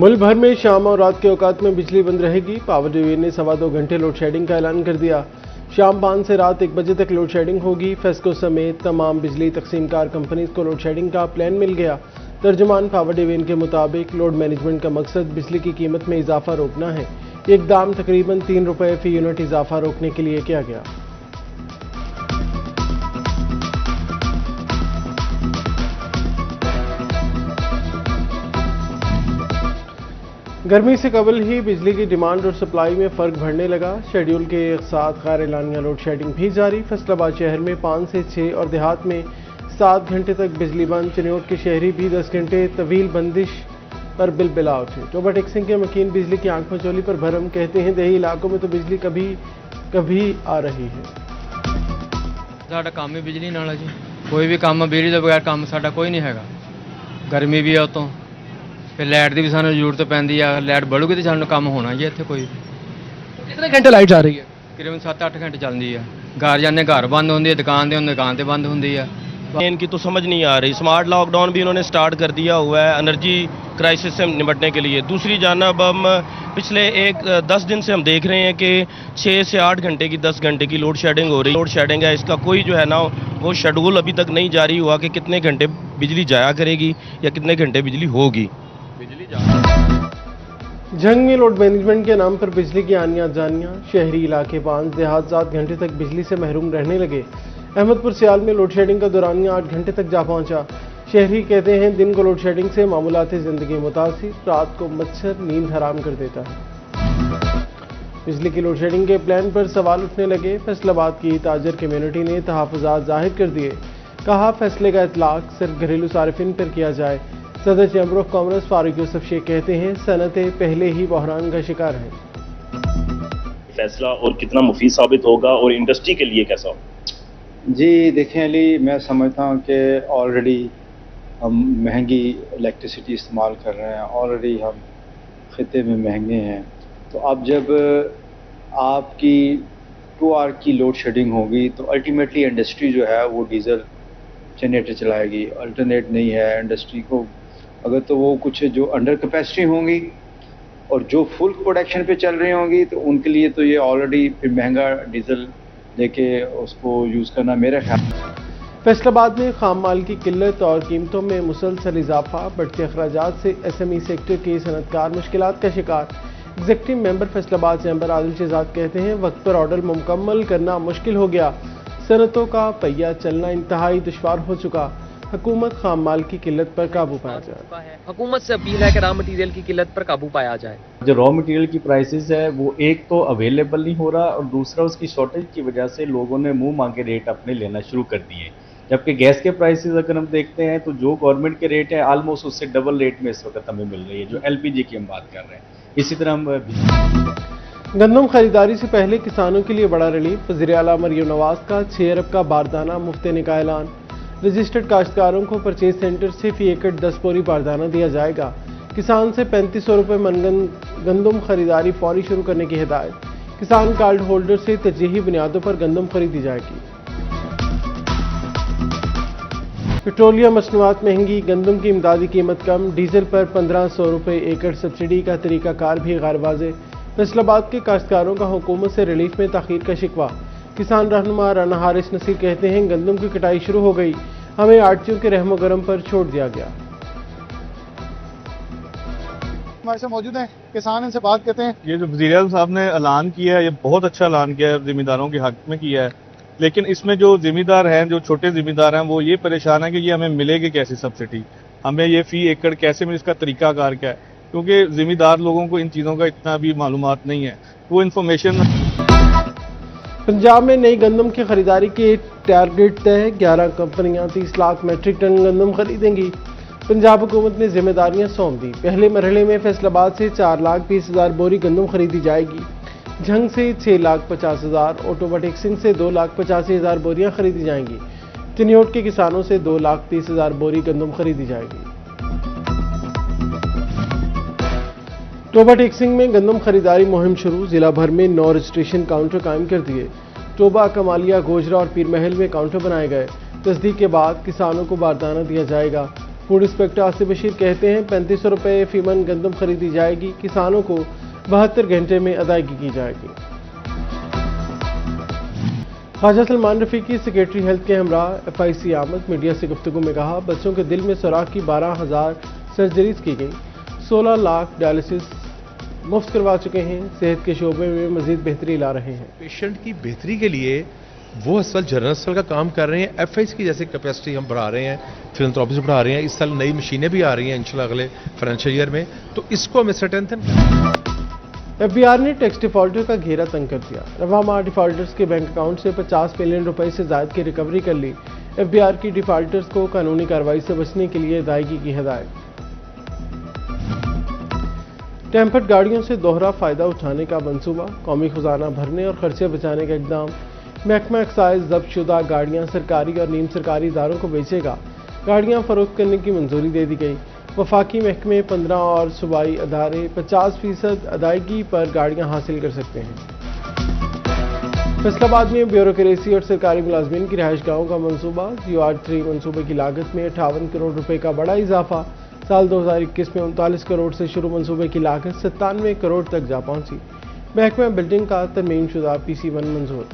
मुल्क भर में शाम और रात के औकात में बिजली बंद रहेगी। पावर डिवीजन ने 2.25 घंटे लोड शेडिंग का ऐलान कर दिया। शाम 5 से रात 1 बजे तक लोड शेडिंग होगी। फेस्को समेत तमाम बिजली तकसीमकार कंपनीज को लोड शेडिंग का प्लान मिल गया। तर्जुमान पावर डिवीजन के मुताबिक लोड मैनेजमेंट का मकसद बिजली की कीमत में इजाफा रोकना है। ये इकदाम तकरीबन 3 रुपये फी यूनिट इजाफा रोकने के लिए किया गया। गर्मी से कबल ही बिजली की डिमांड और सप्लाई में फर्क बढ़ने लगा। शेड्यूल के साथ गैर एलानिया लोड शेडिंग भी जारी। फैसलाबाद शहर में 5 से 6 और देहात में 7 घंटे तक बिजली बंद। चिन्योट के शहरी भी 10 घंटे तवील बंदिश पर बिलबिला उठे। टोबा टेक्सिंग के मकीन बिजली की आंख मचोली पर भरम कहते हैं देही इलाकों में तो बिजली कभी कभी आ रही है। साडा काम ही बिजली नाल है जी, कोई भी काम बिजली के बगैर काम साडा कोई नहीं हैगा। गर्मी भी है उतों फिर लाइट की भी सानू जरूरत पैंदी है। लाइट बढ़ूगी तो सानू काम होना जी। इत्थे कोई कितने घंटे लाइट जा रही है? तकरीबन 7-8 घंटे चलती है। घर जाने घर बंद होती है, दुकान से बंद होती है। इनकी तो समझ नहीं आ रही। स्मार्ट लॉकडाउन भी इन्होंने स्टार्ट कर दिया हुआ है एनर्जी क्राइसिस से निपटने के लिए। दूसरी जानब हम पिछले 10 दिन से हम देख रहे हैं कि 6 से 8 घंटे की 10 घंटे की लोड शेडिंग हो रही है। लोड शेडिंग है, इसका कोई जो है ना वो शेड्यूल अभी तक नहीं जारी हुआ कि कितने घंटे बिजली जाया करेगी या कितने घंटे बिजली होगी। जंग में लोड मैनेजमेंट के नाम पर बिजली की आनियां जानियां। शहरी इलाके 5 देहात 7 घंटे तक बिजली से महरूम रहने लगे। अहमदपुर सियाल में लोड शेडिंग का दौरानिया 8 घंटे तक जा पहुंचा। शहरी कहते हैं दिन को लोड शेडिंग से मामूलाती जिंदगी मुतासिर, रात को मच्छर नींद हराम कर देता है। बिजली की लोड शेडिंग के प्लान पर सवाल उठने लगे। फैसलाबाद की ताजर कम्युनिटी ने तहफ़्फ़ुज़ात जाहिर कर दिए। कहा फैसले का इतलाक सिर्फ घरेलू सारिफिन पर किया जाए। सदर chamber of commerce Farooq Yousuf Sheikh कहते हैं सनतें पहले ही बहरान का शिकार हैं। फैसला और कितना मुफीद साबित होगा और इंडस्ट्री के लिए कैसा हो? जी देखें अली, मैं समझता हूँ कि ऑलरेडी हम महंगी इलेक्ट्रिसिटी इस्तेमाल कर रहे हैं। ऑलरेडी हम खिते में महंगे हैं। तो अब जब आपकी 2 आवर की लोड शेडिंग होगी तो अल्टीमेटली इंडस्ट्री जो है वो डीजल जनरेटर चलाएगी। अल्टरनेट नहीं है इंडस्ट्री को। अगर तो वो कुछ जो अंडर कैपेसिटी होंगी और जो फुल प्रोडक्शन पे चल रही होंगी तो उनके लिए तो ये ऑलरेडी फिर महंगा डीजल लेके उसको यूज़ करना मेरा ख्याल। फैसलाबाद में खाम माल की किल्लत और कीमतों में मुसलसल इजाफा। बढ़ते अखराजात से SME सेक्टर के सनतकार मुश्किलात का शिकार। Executive member Faisalabad chamber Adil Shahzad कहते हैं वक्त पर ऑर्डर मुकम्मल करना मुश्किल हो गया। सनतों का पहिया चलना इंतहाई दुश्वार हो चुका। हुकूमत खाम माल की किल्लत पर काबू पाया जाए। हुकूमत से अपील है कि रॉ मटेरियल की किल्लत पर काबू पाया जाए। जो रॉ मटेरियल की प्राइसेस है वो एक तो अवेलेबल नहीं हो रहा और दूसरा उसकी शॉर्टेज की वजह से लोगों ने मुंह मांगे रेट अपने लेना शुरू कर दिए। जबकि गैस के प्राइसेस अगर हम देखते हैं तो जो गवर्नमेंट के रेट है ऑलमोस्ट उससे डबल रेट में इस वक्त हमें मिल रही है, जो LPG की हम बात कर रहे हैं। इसी तरह हम गंदम खरीदारी से पहले किसानों के लिए बड़ा रिलीफ। वज़ीर आला मरियम नवाज का 6 अरब का बारदाना मुफ्त देने का ऐलान। रजिस्टर्ड काश्तकारों को परचेज सेंटर से फी एकड़ 10 बोरी बारदाना दिया जाएगा। किसान से 3500 रुपये मनगन गंदम खरीदारी फौरी शुरू करने की हिदायत। किसान कार्ड होल्डर से तरजीही बुनियादों पर गंदम खरीदी जाएगी। पेट्रोलियम मसनूआत महंगी, गंदम की इमदादी कीमत कम। डीजल पर 1500 रुपये एकड़ सब्सिडी का तरीकाकार भी गैर वाज़ेह। फैसलाबाद के काश्तकारों का हुकूमत से रिलीफ में ताखीर का शिकवा। किसान रहनुमा राना हारिस नसीर कहते हैं गंदम की कटाई शुरू हो गई, हमें आड़तियों के रहमो गरम पर छोड़ दिया गया। हमारे साथ मौजूद हैं किसान, इनसे बात करते हैं। ये जो वज़ीर साहब ने ऐलान किया है ये बहुत अच्छा ऐलान किया है, जिम्मेदारों के हक में किया है। लेकिन इसमें जो जिम्मेदार हैं, जो छोटे जिम्मेदार हैं, वो ये परेशान है कि ये हमें मिलेगी कैसी सब्सिडी, हमें ये फी एकड़ कैसे मिले, इसका तरीकाकार क्या है, क्योंकि जिम्मेदार लोगों को इन चीज़ों का इतना भी मालूमात नहीं है। वो इन्फॉर्मेशन। पंजाब में नई गंदम की खरीदारी के टारगेट तय। 11 कंपनियां 30 लाख मेट्रिक टन गंदम खरीदेंगी। पंजाब हुकूमत ने जिम्मेदारियां सौंप दी। पहले मरहले में फैसलाबाद से 4,20,000 बोरी गंदम खरीदी जाएगी। झंग से 6,50,000, ओटोबा टेक्सिंग से 2,85,000 बोरियां खरीदी जाएंगी। चिन्योट के किसानों से 2,30,000 बोरी गंदम खरीदी जाएगी। टोबा टेक्सिंग में गंदम खरीदारी मुहिम शुरू। जिला भर में 9 रजिस्ट्रेशन काउंटर कायम कर दिए। टोबा, कमालिया, गोजरा और पीर महल में काउंटर बनाए गए। तस्दीक के बाद किसानों को बारदाना दिया जाएगा। फूड इंस्पेक्टर आसिफ बशीर कहते हैं 3500 रुपये फी मन गंदम खरीदी जाएगी, किसानों को 72 घंटे में अदायगी की जाएगी। ख्वाजा सलमान रफीकी सेक्रेटरी हेल्थ के हमरा FIC आमद मीडिया से गुफ्तगू में कहा, बच्चों के दिल में सुराख की 12,000 सर्जरीज की गई, 16 लाख डायलिसिस मुफ्त करवा चुके हैं, सेहत के शोबे में मजीद बेहतरी ला रहे हैं। पेशेंट की बेहतरी के लिए वो अस्पताल जनरल अस्पताल का काम कर रहे हैं। FIC की जैसे कैपेसिटी हम बढ़ा रहे हैं, फिलंथ्रोपी से बढ़ा रहे हैं, इस साल नई मशीनें भी आ रही हैं इंशाल्लाह अगले फाइनेंशियल ईयर में, तो इसको हमें स्ट्रेंथन FBR ने टैक्स डिफॉल्टर का घेरा तंग कर दिया। रवा माह डिफॉल्टर्स के बैंक अकाउंट से 50 मिलियन रुपए से ज्यादा की रिकवरी कर ली। FBR की डिफॉल्टर्स को कानूनी कार्रवाई से बचने के लिए अदायगी की हिदायत। टेम्पर्ड गाड़ियों से दोहरा फायदा उठाने का मंसूबा, कौमी खजाना भरने और खर्चे बचाने का इकदाम। महकमा एक्साइज जब्तशुदा गाड़ियां सरकारी और नीम सरकारी इदारों को बेचेगा। गाड़ियां फरोख्त करने की मंजूरी दे दी गई। वफाकी महकमे 15 और सूबाई अदारे 50% अदायगी पर गाड़ियां हासिल कर सकते हैं। फैसलाबाद में ब्यूरोक्रेसी और सरकारी मुलाजमीन की रिहाइश गाहों का मंसूबा, GR3 मंसूबे की लागत में 58 करोड़ रुपए का बड़ा इजाफा। साल 2021 में 39 करोड़ से शुरू मंसूबे की लागत 97 करोड़ तक जा पहुंची। महकमा बिल्डिंग का तरमीम शुदा PC1 मंजूर।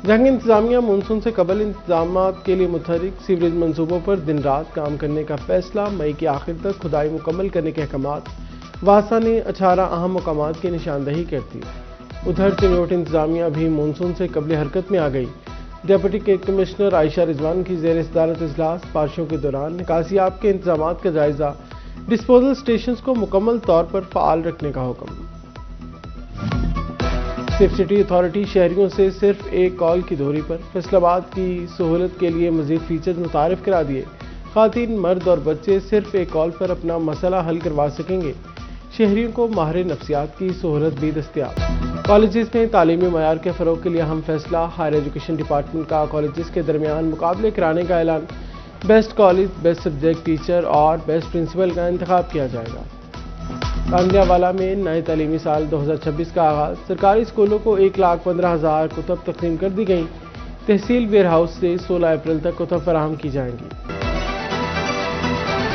जंग इंतजामिया मानसून से कबल इंतजामात के लिए मुतहरिक, सीवरेज मंसूबों पर दिन रात काम करने का फैसला। मई के आखिर तक खुदाई मुकम्मल करने के अहकामात। वासा ने 18 अहम मकामात की निशानदही कर दी। उधर चिन्होट इंतजामिया भी मानसून से कबल हरकत में आ गई। डिप्टी कमिश्नर आयशा रिजवान की ज़ेर सदारत इजलास, बारिशों के दौरान निकासियाब के इंतजामात का जायजा। डिस्पोजल स्टेशन को मुकम्मल तौर पर फ़ाल रखने का हुक्म। सेफ सिटी अथॉरिटी शहरियों से सिर्फ एक कॉल की दूरी पर फैसलाबाद की सहूलत के लिए मजीद फीचर्स मुतारिफ करा दिए। खातिन, मर्द और बच्चे सिर्फ एक कॉल पर अपना मसला हल करवा सकेंगे। शहरियों को माहिर नफ्सियात की सहूलत भी दस्तियाब। कॉलेजेस में तालीमी मयार के फ़रोग के लिए अहम फैसला। हायर एजुकेशन डिपार्टमेंट का कॉलेजेस के दरमियान मुकाबले कराने का ऐलान। Best college, best subject teacher और बेस्ट प्रिंसिपल का इंतखाब किया जाएगा। कांडियावाला में नए तालीमी साल 2026 का आगाज। सरकारी स्कूलों को 1,15,000 कुतब तकसीम कर दी गई। तहसील वेयर हाउस से 16 अप्रैल तक कुतब फराहम की जाएंगी।